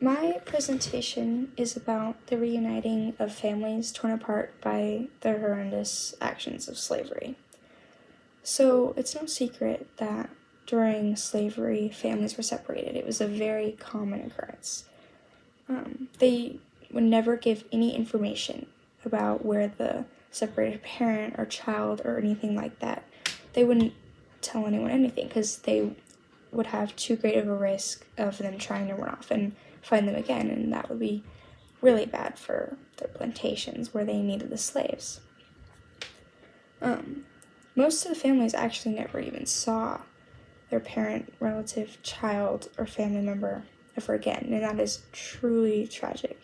My presentation is about the reuniting of families torn apart by the horrendous actions of slavery. So, it's no secret that during slavery, families were separated. It was a very common occurrence. They would never give any information about where the separated parent or child or anything like that. They wouldn't tell anyone anything because they would have too great of a risk of them trying to run off and find them again, and that would be really bad for their plantations where they needed the slaves. Most of the families actually never even saw their parent, relative, child, or family member ever again, and that is truly tragic.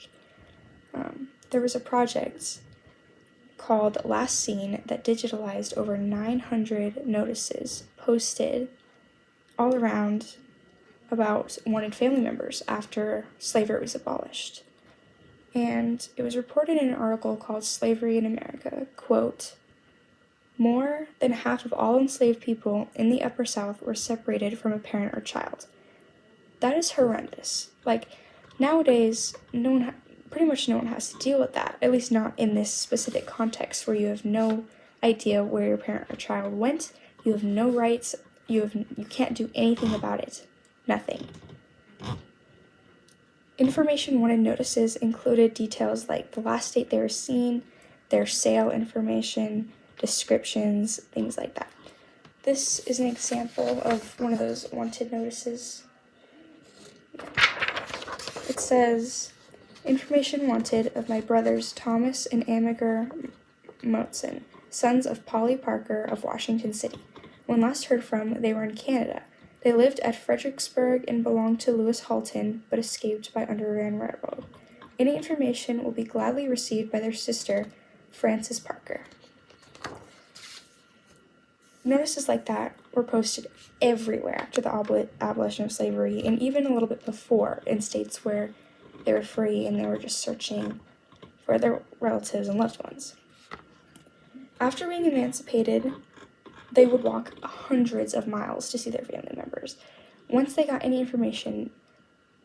There was a project called Last Seen that digitalized over 900 notices posted all around about wanted family members after slavery was abolished. And it was reported in an article called Slavery in America, quote, "More than half of all enslaved people in the Upper South were separated from a parent or child." That is horrendous. Like, nowadays, pretty much no one has to deal with that, at least not in this specific context where you have no idea where your parent or child went, you have no rights, you can't do anything about it. Nothing. Information wanted notices included details like the last date they were seen, their sale information, descriptions, things like that. This is an example of one of those wanted notices. It says, "Information wanted of my brothers Thomas and Amager Motson, sons of Polly Parker of Washington City. When last heard from, they were in Canada. They lived at Fredericksburg and belonged to Lewis Halton, but escaped by Underground Railroad. Any information will be gladly received by their sister, Frances Parker." Notices like that were posted everywhere after the abolition of slavery, and even a little bit before in states where they were free and they were just searching for their relatives and loved ones. After being emancipated, they would walk hundreds of miles to see their family members. Once they got any information,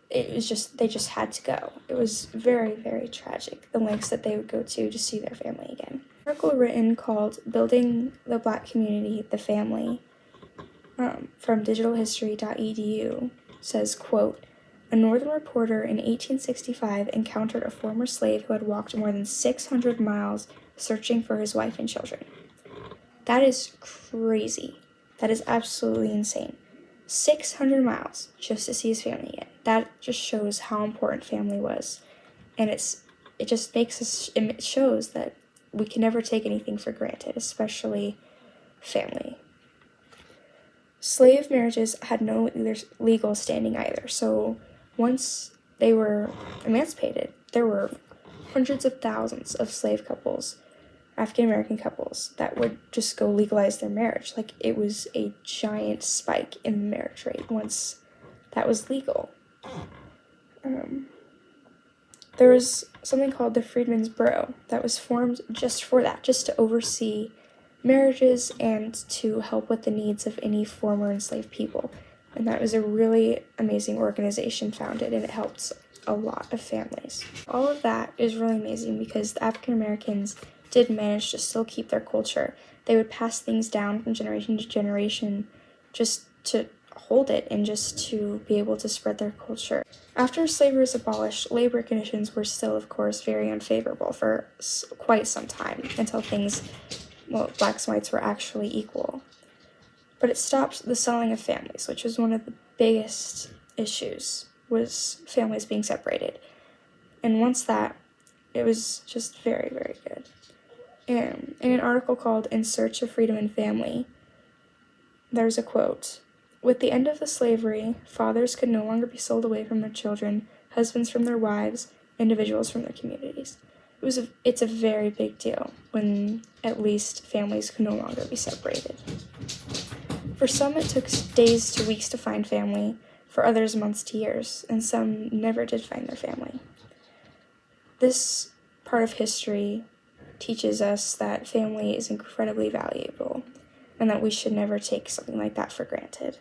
they just had to go. It was very, very tragic, the lengths that they would go to see their family again. An article written called "Building the Black Community, the Family" from digitalhistory.edu says, quote, "A northern reporter in 1865 encountered a former slave who had walked more than 600 miles searching for his wife and children." That is crazy. That is absolutely insane. 600 miles just to see his family again. That just shows how important family was. And it shows that we can never take anything for granted, especially family. Slave marriages had no legal standing either. So once they were emancipated, there were hundreds of thousands of slave couples, African-American couples, that would just go legalize their marriage. Like, it was a giant spike in the marriage rate once that was legal. There was something called the Freedmen's Bureau that was formed just for that, just to oversee marriages and to help with the needs of any former enslaved people. And that was a really amazing organization founded, and it helped a lot of families. All of that is really amazing because the African Americans did manage to still keep their culture. They would pass things down from generation to generation just to hold it and just to be able to spread their culture. After slavery was abolished, labor conditions were still, of course, very unfavorable for quite some time until blacks and whites were actually equal. But it stopped the selling of families, which was one of the biggest issues, was families being separated. And once that, it was just very, very good. In an article called "In Search of Freedom and Family," there's a quote, "With the end of the slavery, fathers could no longer be sold away from their children, husbands from their wives, individuals from their communities." It's a very big deal when at least families can no longer be separated. For some, it took days to weeks to find family, for others months to years, and some never did find their family. This part of history teaches us that family is incredibly valuable and that we should never take something like that for granted.